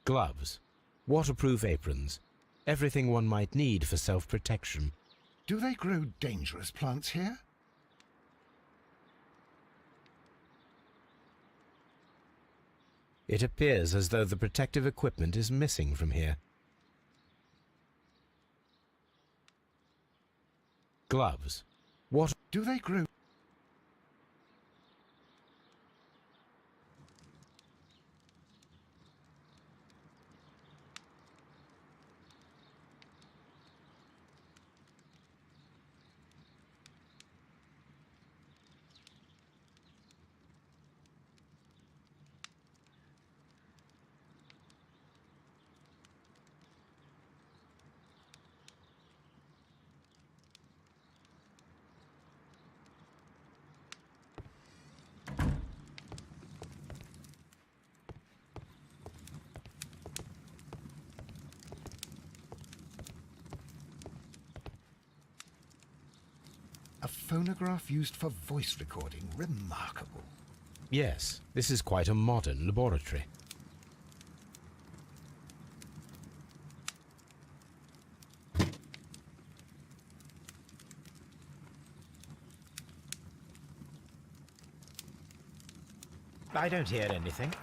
Gloves, waterproof aprons, everything one might need for self-protection. Do they grow dangerous plants here? It appears as though the protective equipment is missing from here. Gloves, what Do they grow? A phonograph used for voice recording. Remarkable. Yes, this is quite a modern laboratory. I don't hear anything.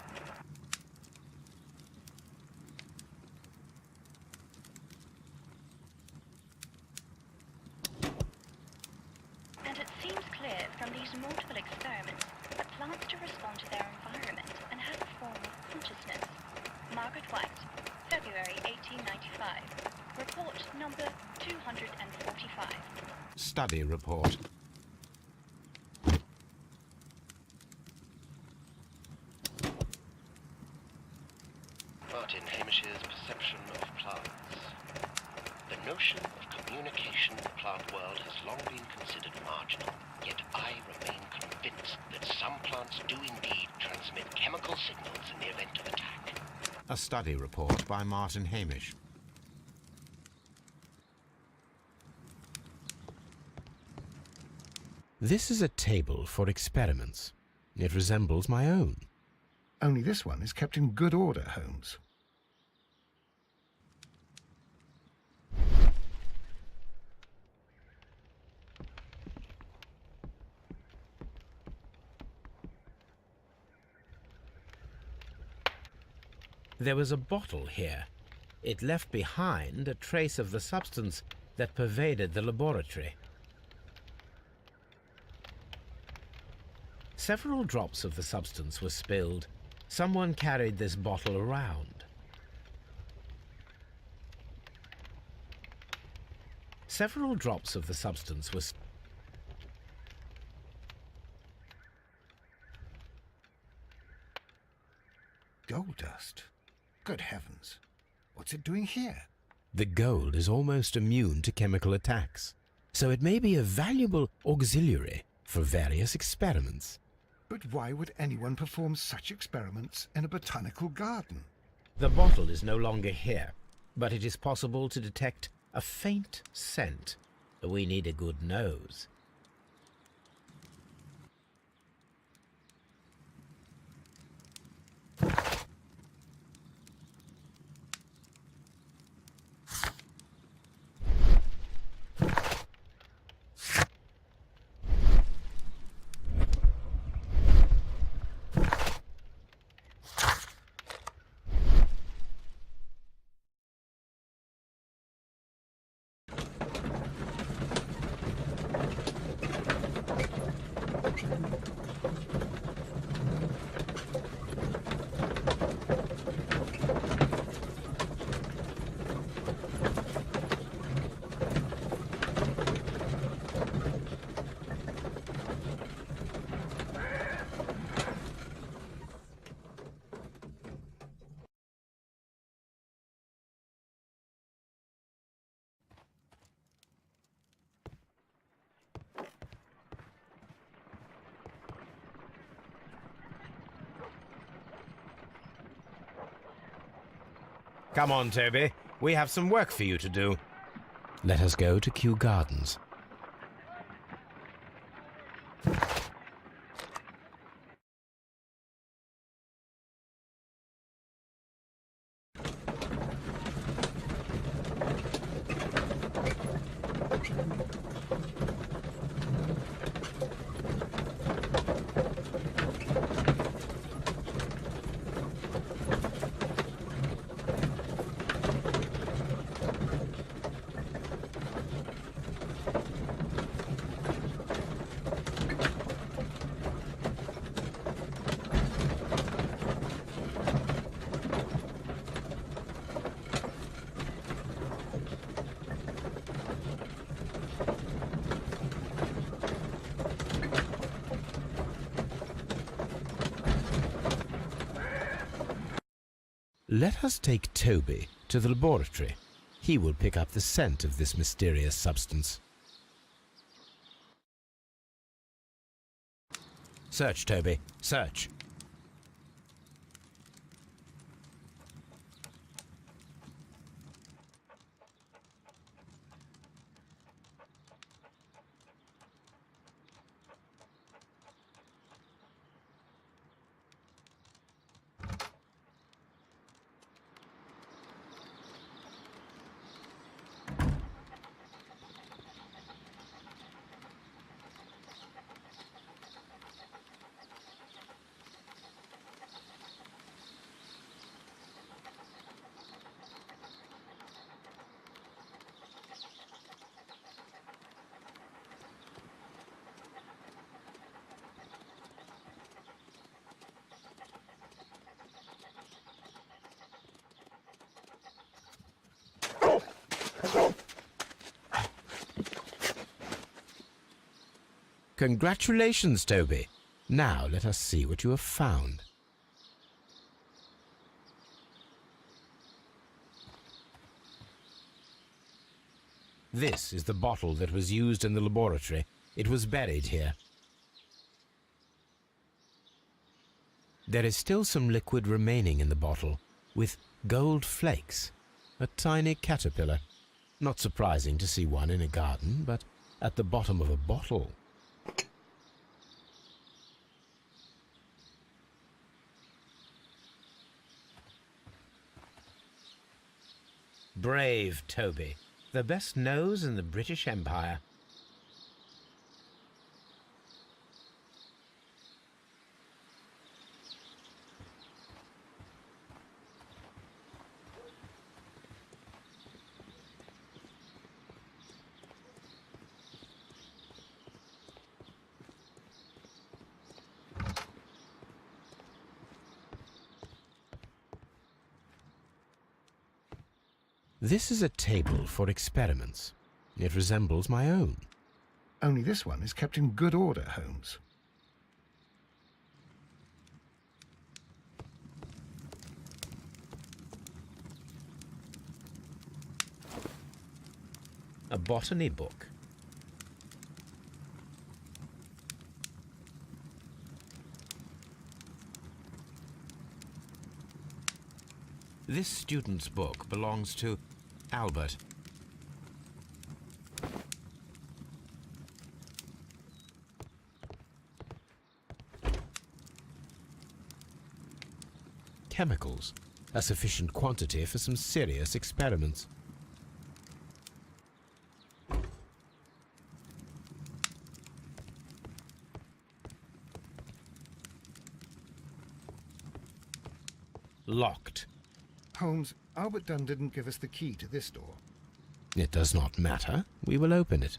And it seems clear from these multiple experiments that plants do respond to their environment and have a form of consciousness. Margaret White, February 1895. Report number 245. Study report. Martin Hamish's perception of plants. The notion of communication in the plant world has long been considered marginal, yet I remain convinced that some plants do indeed transmit chemical signals in the event of attack. A study report by Martin Hamish. This is a table for experiments. It resembles my own. Only this one is kept in good order, Holmes. There was a bottle here. It left behind a trace of the substance that pervaded the laboratory. Several drops of the substance were spilled. Someone carried this bottle around. Several drops of the substance were Gold dust? Good heavens. What's it doing here? The gold is almost immune to chemical attacks, so it may be a valuable auxiliary for various experiments. But why would anyone perform such experiments in a botanical garden? The bottle is no longer here, but it is possible to detect a faint scent. We need a good nose. Come on, Toby. We have some work for you to do. Let us go to Kew Gardens. Let us take Toby to the laboratory. He will pick up the scent of this mysterious substance. Search, Toby, search. Congratulations, Toby. Now let us see what you have found. This is the bottle that was used in the laboratory. It was buried here. There is still some liquid remaining in the bottle, with gold flakes, a tiny caterpillar. Not surprising to see one in a garden, but at the bottom of a bottle. Brave Toby, the best nose in the British Empire. This is a table for experiments. It resembles my own. Only this one is kept in good order, Holmes. A botany book. This student's book belongs to Albert. Chemicals, a sufficient quantity for some serious experiments. Locked. Holmes, Albert Dunn didn't give us the key to this door. It does not matter. We will open it.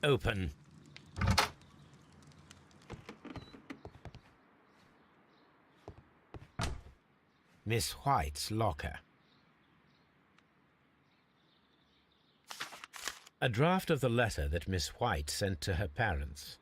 Open. Miss White's locker. A draft of the letter that Miss White sent to her parents.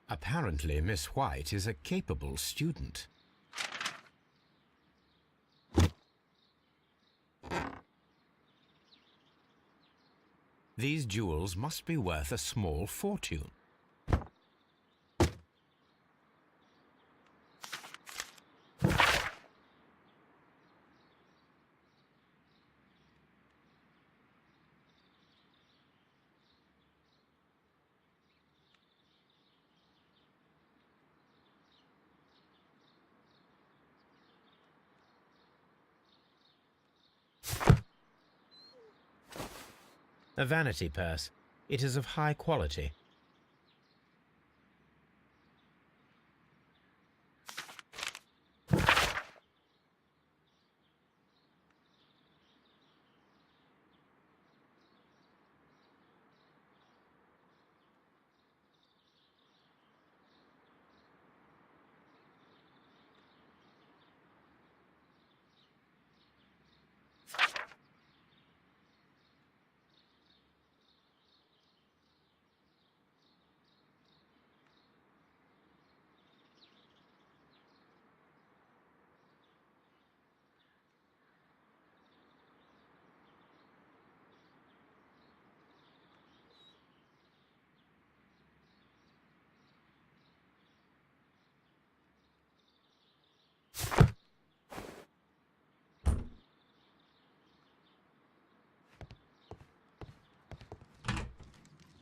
Apparently, Miss White is a capable student. These jewels must be worth a small fortune. A vanity purse. It is of high quality.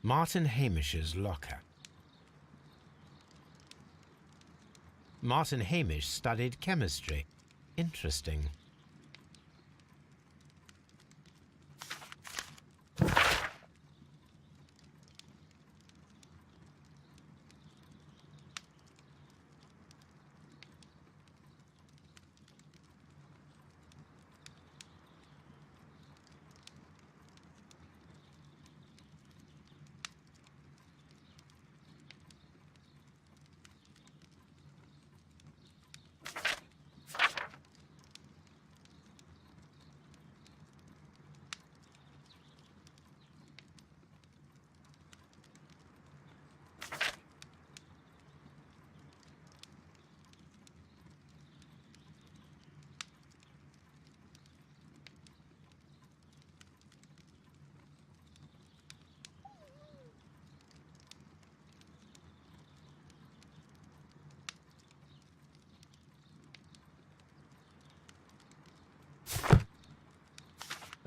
Martin Hamish's locker. Martin Hamish studied chemistry. Interesting.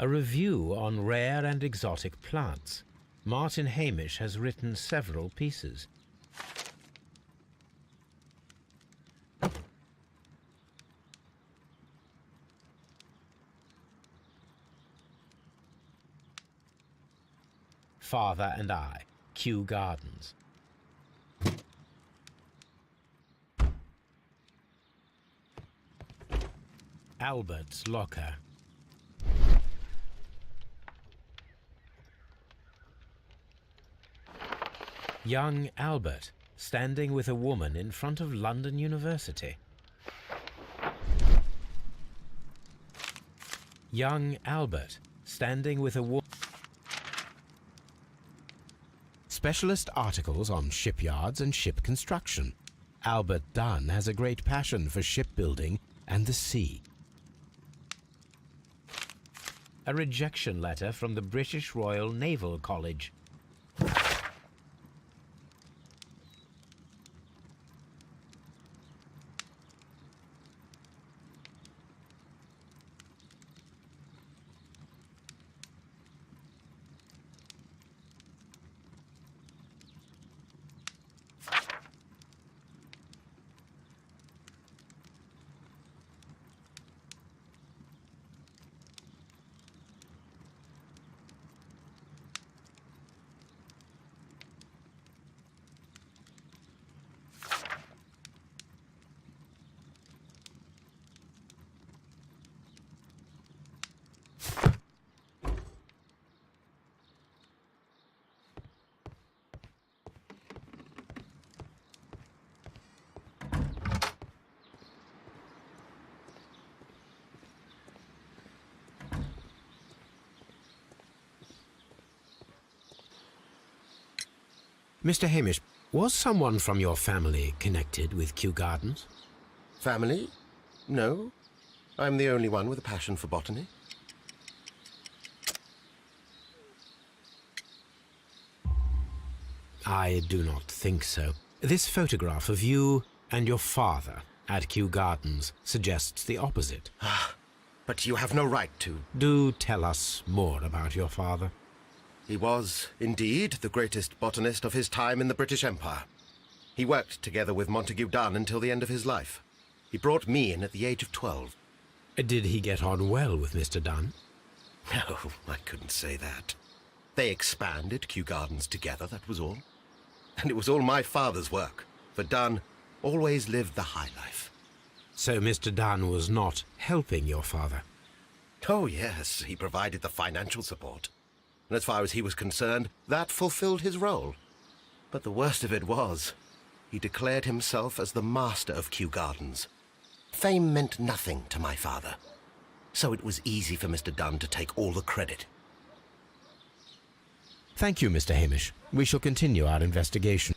A review on rare and exotic plants. Martin Hamish has written several pieces. Father and I, Kew Gardens. Albert's locker. Young Albert, standing with a woman in front of London University. Young Albert, standing with a woman. Specialist articles on shipyards and ship construction. Albert Dunn has a great passion for shipbuilding and the sea. A rejection letter from the British Royal Naval College. Mr. Hamish, was someone from your family connected with Kew Gardens? Family? No. I'm the only one with a passion for botany. I do not think so. This photograph of you and your father at Kew Gardens suggests the opposite. But you have no right to. Do tell us more about your father. He was, indeed, the greatest botanist of his time in the British Empire. He worked together with Montague Dunn until the end of his life. He brought me in at the age of 12. Did he get on well with Mr. Dunn? No, I couldn't say that. They expanded Kew Gardens together, that was all. And it was all my father's work, for Dunn always lived the high life. So Mr. Dunn was not helping your father? Oh, yes, he provided the financial support. And as far as he was concerned, that fulfilled his role. But the worst of it was, he declared himself as the master of Kew Gardens. Fame meant nothing to my father, so it was easy for Mr. Dunn to take all the credit. Thank you, Mr. Hamish. We shall continue our investigation.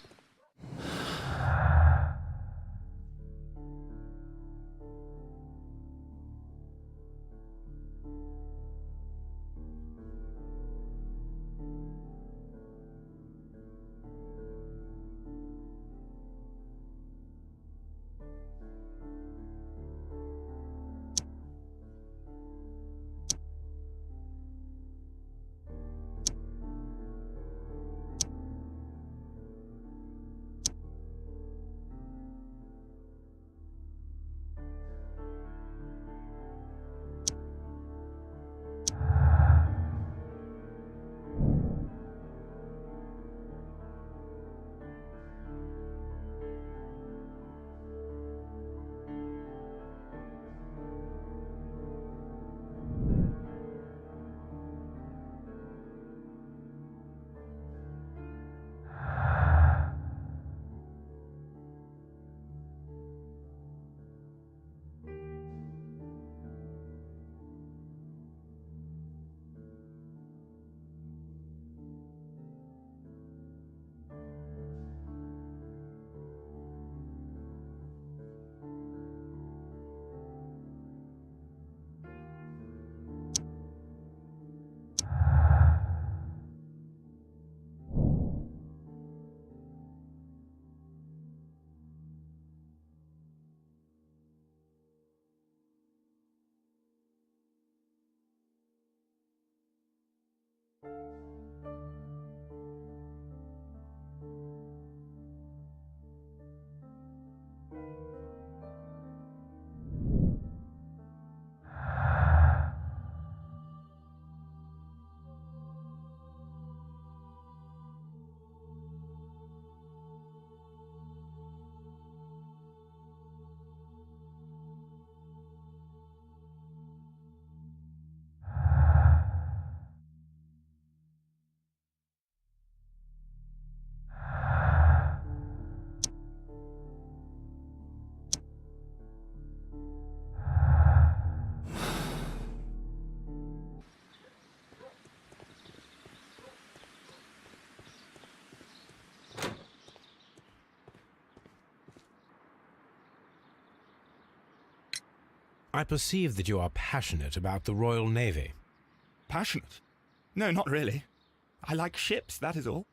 I perceive that you are passionate about the Royal Navy. Passionate? No, not really. I like ships, that is all.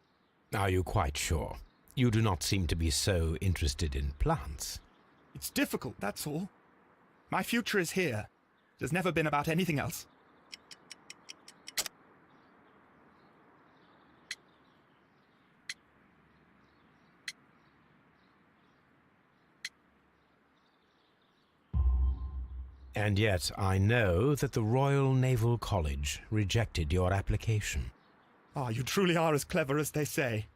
Are you quite sure? You do not seem to be so interested in plants. It's difficult, that's all. My future is here. It has never been about anything else. And yet I know that the Royal Naval College rejected your application. Ah, you truly are as clever as they say.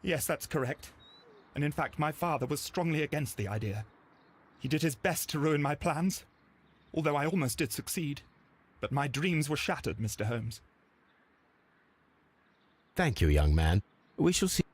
Yes, that's correct. And in fact, my father was strongly against the idea. He did his best to ruin my plans, although I almost did succeed. But my dreams were shattered, Mr. Holmes. Thank you, young man. We shall see.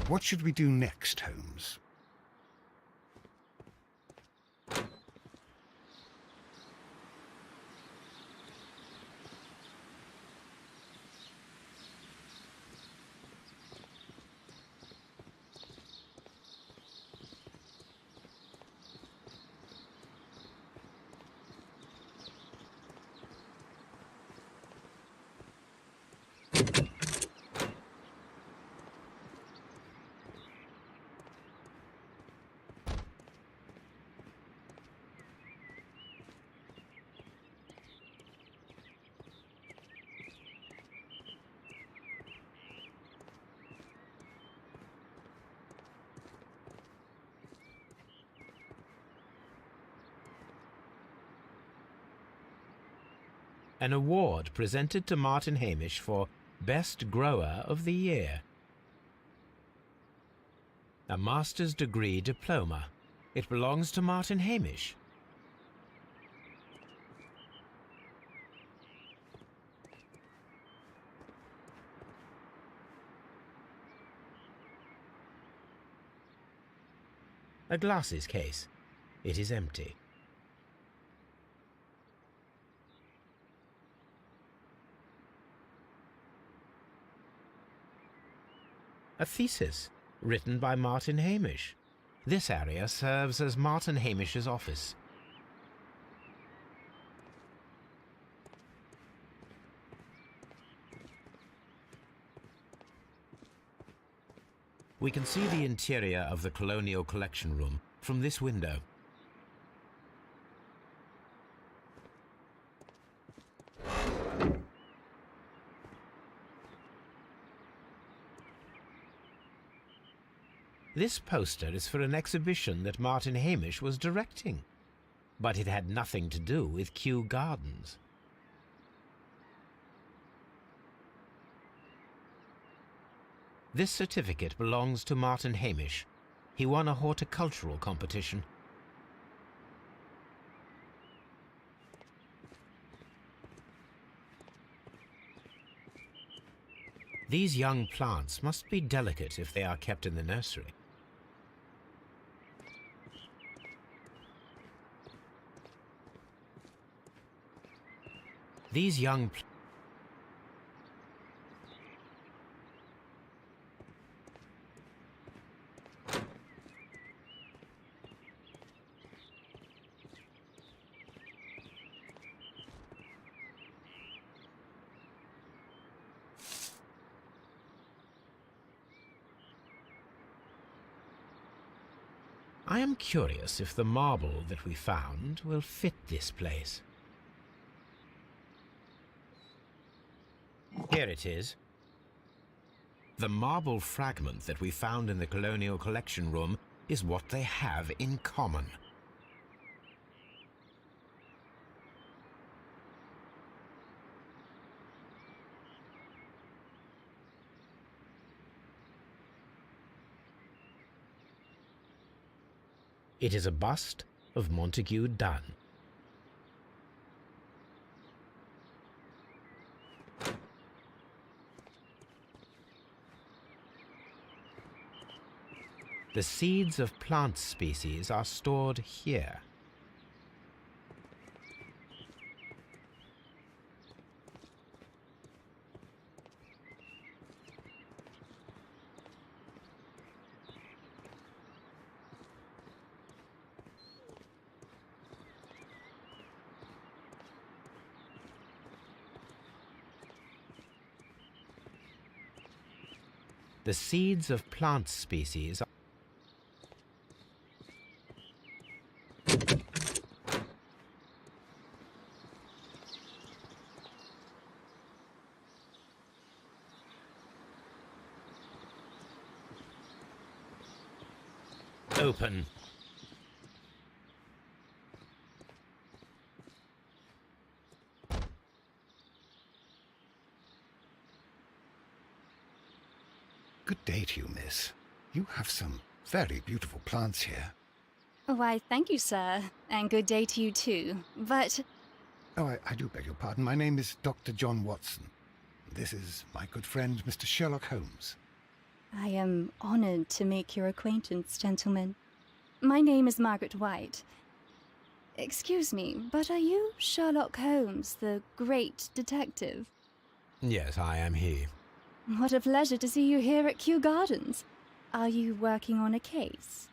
What should we do next, Holmes? An award presented to Martin Hamish for Best Grower of the Year. A master's degree diploma. It belongs to Martin Hamish. A glasses case. It is empty. A thesis, written by Martin Hamish. This area serves as Martin Hamish's office. We can see the interior of the Colonial Collection Room from this window. This poster is for an exhibition that Martin Hamish was directing, but it had nothing to do with Kew Gardens. This certificate belongs to Martin Hamish. He won a horticultural competition. These young plants must be delicate if they are kept in the nursery. These young I am curious if the marble that we found will fit this place. Here it is. The marble fragment that we found in the Colonial Collection Room is what they have in common. It is a bust of Montague Dunn. The seeds of plant species are stored here. The seeds of plant species are open. Good day to you, miss. You have some very beautiful plants here. Why, thank you, sir. And good day to you, too. But... Oh, I do beg your pardon. My name is Dr. John Watson. This is my good friend, Mr. Sherlock Holmes. I am honored to make your acquaintance, gentlemen. My name is Margaret White. Excuse me, but are you Sherlock Holmes, the great detective? Yes, I am he. What a pleasure to see you here at Kew Gardens. Are you working on a case?